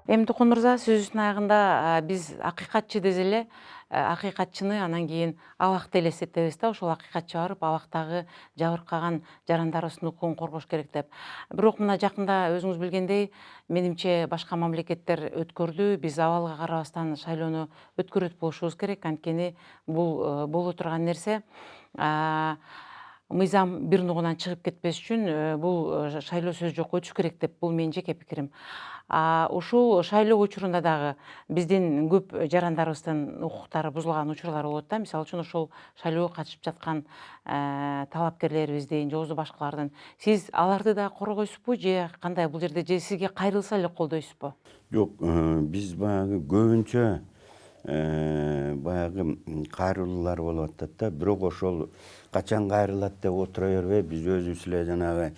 Эми Тукун мырза, сөзүбүздүн аягында биз акыйкатчы десе эле акыйкатчыны анан кийин абакты элестетебиз да, ошол акыйкатчы барып абактагы жабыркаган жарандарыбыздын укугун коргош керек деп. Бирок мына жакында өзүңүз билгендей, менимче башка мамлекеттер өткөрдү. Биз абалга карабастан шайлоону өткөрөт болушубуз керек. Анткени бул боло турган нерсе. а, Мыйзам бир нугунан чыгып кетпеш үчүн бул шайлоо сөзү жок өтүш керек деп, бул менин жеке пикирим. Ушул шайлоо учурунда дагы биздин көп жарандарыбыздын укуктары бузулган учурлар болот да. Мисалы үчүн ошол шайлоого катышып жаткан талапкерлерибиздин же болбосо башкалардын. Сиз аларды да коргойсузбу же кандай бул жерде, же сизге кайрылса эле колдойсузбу? Жок, биз баягы көбүнчө баягы кайрылуулар болуп атат да. Бирок ошол качан кайрылат деп отура бербей, биз өзүбүз эле жанагы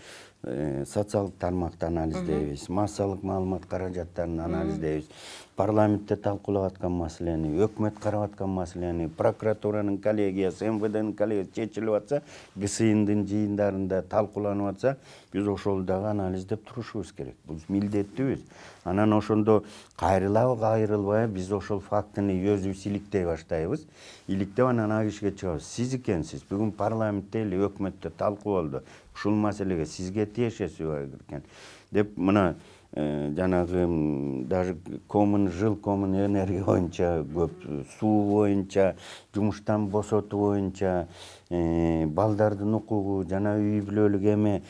социалдык тармакты анализдейбиз, массалык маалымат каражаттарын анализдейбиз, парламентте талкуулап аткан маселени, өкмөт карап аткан маселени, прокуратуранын коллегиясы, МВДнын коллегиясы чечилип атса, ГСИНдин жыйындарында талкууланып атса, биз ошол дагы анализдеп турушубуз керек. Бул милдеттүүбүз. Анан ошондо кайрылабы, кайрылбайбы, биз ошол фактыны өзүбүз иликтей баштайбыз. Иликтеп анан ак ишке чыгабыз. Сиз экенсиз. Бүгүн парламентте эле өкмөттө талкуу болду. Ушул маселеге сизге тиешеси бар экен деп мына жанагы даже коммун энергия боюнча көп, суу боюнча, жумуштан босотуу боюнча, балдардын укугу, жана үй бүлөлүк эме,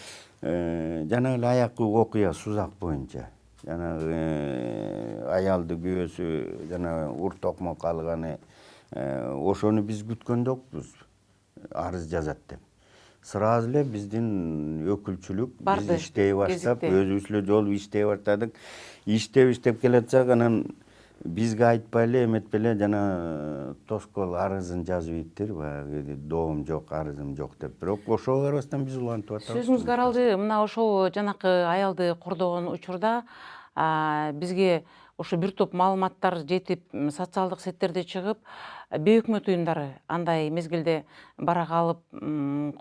жана эле аяккы окуя Сузак боюнча. Жанагы аялды күйөөсү жана ур токмок алганы, ошону биз күткөн жокпуз, арыз жазат деп. Сразу эле биздин өкүлчүлүк биз иштей баштап, өзүбүз эле жолу иштей баштадык. Иштеп келатсак, анан бизге айтпай эле, эметпей эле жана тоскоол арызын жазып ийиптир, баягы доом жок, арызым жок деп. Бирок ошого карабастан биз улантып атабыз. Сөзүңүз каралды. Мына ошол жанакы аялды кордогон учурда бизге ошо бир топ маалыматтар жетип, социалдык сеттерде чыгып, бейөкмөт уюмдары андай мезгилде барак алып,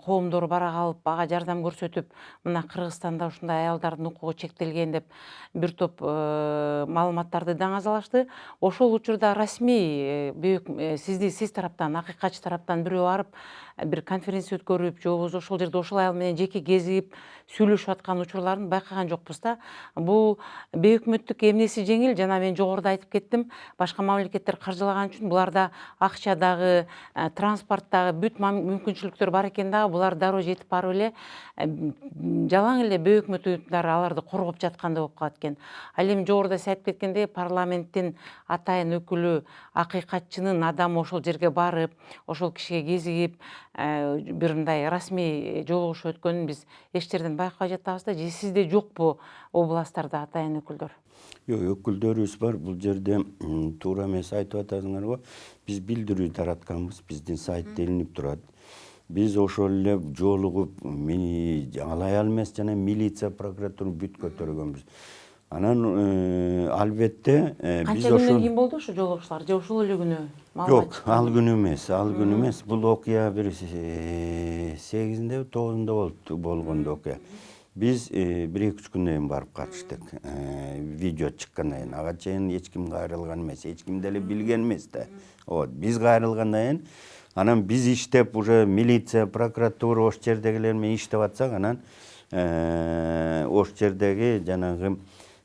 коомдор барак алып, ага жардам көрсөтүп, мына Кыргызстанда ушундай аялдардын укугу чектелген деп бир топ маалыматтарды даңазалашты. Ошол учурда расмий сиз тараптан, акыйкатчы тараптан бирөө барып, бир конференция өткөрүп, же болбосо ошол жерде ошол аял менен жеке кезигип сүйлөшүп аткан учурларын байкаган жокпуз да. Бул бейөкмөттүк эмнеси жеңил, жана мен жогоруда айтып кеттим, башка мамлекеттер каржылаган үчүн буларда акча дагы, транспорт дагы, бүт мүмкүнчүлүктөр бар экен дагы, булар дароо жетип барып эле жалаң эле бейөкмөт уюмдар аларды коргоп жаткандай болуп калат экен. Ал эми жогоруда сиз айтып кеткендей, парламенттин атайын өкүлү, акыйкатчынын адамы ошол жерге барып, ошол кишиге кезигип, бир мындай расмий жолугушуу өткөнүн биз эч жерден байкабай жатабыз да. Же сизде жокпу областтарда атайын өкүлдөр? Жок, өкүлдөрүбүз бар. Бул жерде туура эмес айтып атасыңарбы? Биз билдирүү таратканбыз, биздин сайтта илинип турат. Биз ошол эле жолугуп, ал аял эмес жана милиция, прокуратура бүт көтөргөнбүз. Анан албетте биз Канча күндөн кийин болду ошо жолугушуулар, же ошол эле күнү? Жок, ал күнү эмес. Бул окуя бир 8-inde, 9-unda болгондо окуя. Биз 1-2-3 күндөн кийин барып катыштык. Видео чыккандан кийин, ага чейин эч ким кайрылган эмес, эч ким деле билген эмес да. Биз кайрылгандан кийин, анан биз иштеп, уже милиция, прокуратура ош жердегилер менен иштеп атсак, анан ош жердеги жанагы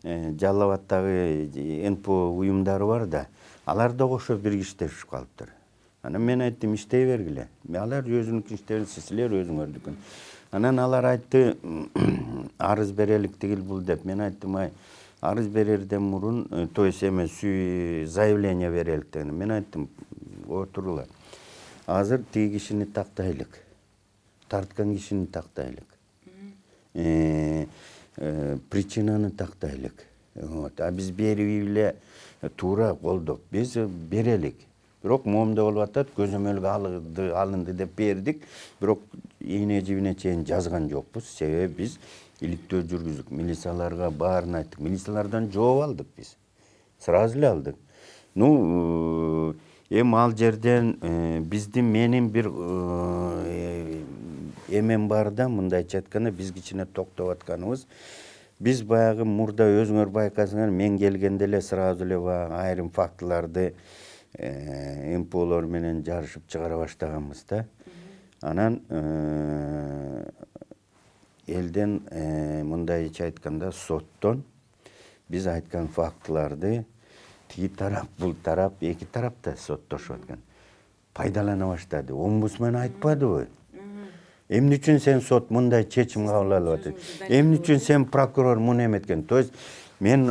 Жалал Абаддагы НПО уюмдары бар да, алар да кошо биргиштешип калыптыр. Анан мен айттым, иштей бергиле. Алар өзүнүкүн иштей берсин, силер өзүңөрдүкүн. Анан алар айтты, арыз берелик тигил бул деп. Мен айттым, арыз берерден мурун, то есть заявление берелик деген. Мен айттым, отурула. Азыр тиги кишини тактайлык. Тарткан кишини тактайлык. Причинаны тактайлык. А биз берип эле туура колдоп, биз берелик. Бирок моомдо болуп атат, көзөмөлгө алынды деп бердик. Бирок ийне жибине чейин жазган жокпуз. Себеби биз иликтөө жүргүздүк. Милицияларга баарын айттык. Милициялардан жооп алдык биз. Сразу эле алдык. Эми ал жерден менин бир эмем бар да, мындайча айтканда, биз кичине токтоп атканыбыз, Биз баягы мурда өзүңөр байкасаңар, мен келгенде эле сразу эле баягы айрым фактыларды МПОлор менен жарышып чыгара баштаганбыз да. Анан элден мындайча айтканда соттон биз айткан фактыларды тиги тарап, бул тарап, эки тарап да соттошуп аткан. Пайдалана баштады. Омбудсмен айтпадыбы? Эмне үчүн сен сот мындай чечим кабыл алып атасың? Эмне үчүн сен прокурор муну эметкен? То есть мен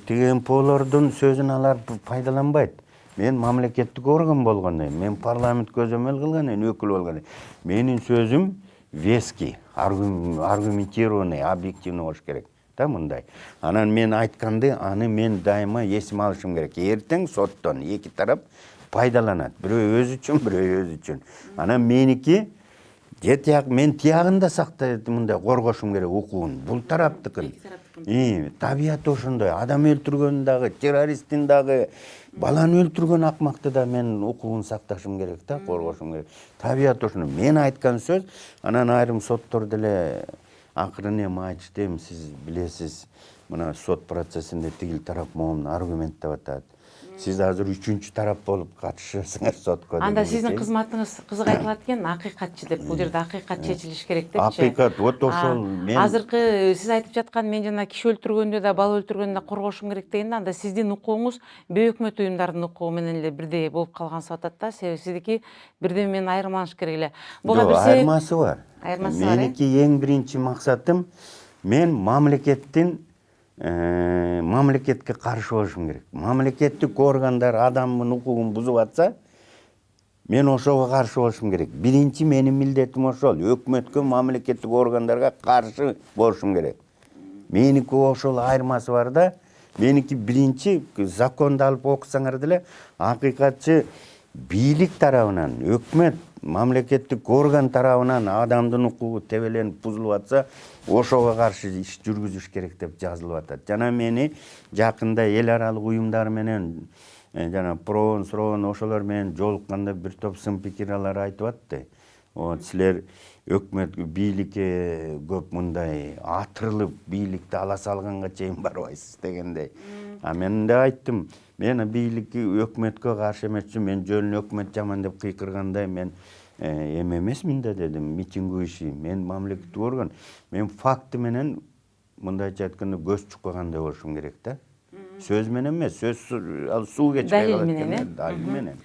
тиги МПОлордун сөзүн алар пайдаланбайт. Мен мамлекеттик орган болгондон, мен парламент көзөмөл кылган, өкүл болгон. Менин сөзүм веский, аргументированный, объективный болуш керек. Да мындай. Анан мен айтканды, аны мен дайыма эсиме алышым керек. Эртең соттон эки тарап пайдаланат. Бирөө өзү үчүн, бирөө өзү үчүн. Анан меники мен тиягын да сактайт, мындай коргошум керек укугун. Бул тараптыкын. Табияты ошондой. Адам өлтүргөн дагы, террористтин дагы, баланы өлтүргөн акмакты да мен укугун сакташым керек да, коргошум керек. Табияты ошондой. Мен айткан сөз, анан айрым соттор деле акырын эми айтышты, эми сиз билесиз, мына сот процессинде тигил тарап могун аргументтеп атат. Сиз азыр үчүнчү тарап болуп катышасыңар сотко. Анда сиздин кызматыңыз кызык айтылат экен, акыйкатчы деп. Бул жерде акыйкат чечилиш керек депчи. Акыйкат, вот ошол мен азыркы сиз айтып жаткан, мен жана киши өлтүргөндө да, бала өлтүргөндө да коргошум керек дегенде, анда сиздин укугуңуз бейөкмөт уюмдардын укугу менен эле бирдей болуп калгансып атат да. Себеби сиздики бирден менен айырмаланыш керек эле. Буга бир айырмасы бар. Айырмасы бар. Меники эң биринчи максатым, мен мамлекетке каршы болушум керек. Мамлекеттик органдар адамдын укугун бузуп атса, мен ошого каршы болушум керек. Биринчи менин милдетим ошол. Өкмөткө, мамлекеттик органдарга каршы болушум керек. Меники ошол айырмасы бар да. Меники биринчи законду алып окусаңар деле, акыйкатчы бийлик тарабынан, өкмөт, мамлекеттик орган тарабынан адамдын укугу тебеленип бузулуп атса, ошого каршы иш жүргүзүш керек деп жазылып атат. Жана мени жакында эл аралык уюмдар менен, жана проон, сроон ошолор менен жолукканда бир топ сын пикирлер айтып атты. Вот силер өкмөт бийликке көп мындай атырылып, бийликти ала салганга чейин барбайсыз дегендей. А мен да айттым, мен бийликке, өкмөткө каршы эмес, мен жөн өкмөт жаман деп кыйкыргандай мен эме эмесмин да дедим, митинг иши. Мен мамлекеттик орган, мен факты менен мындайча айтканда көз чуккагандай болушум керек да. Сөз менен эмес, сөз ал суу кечпей калат экен, далил менен.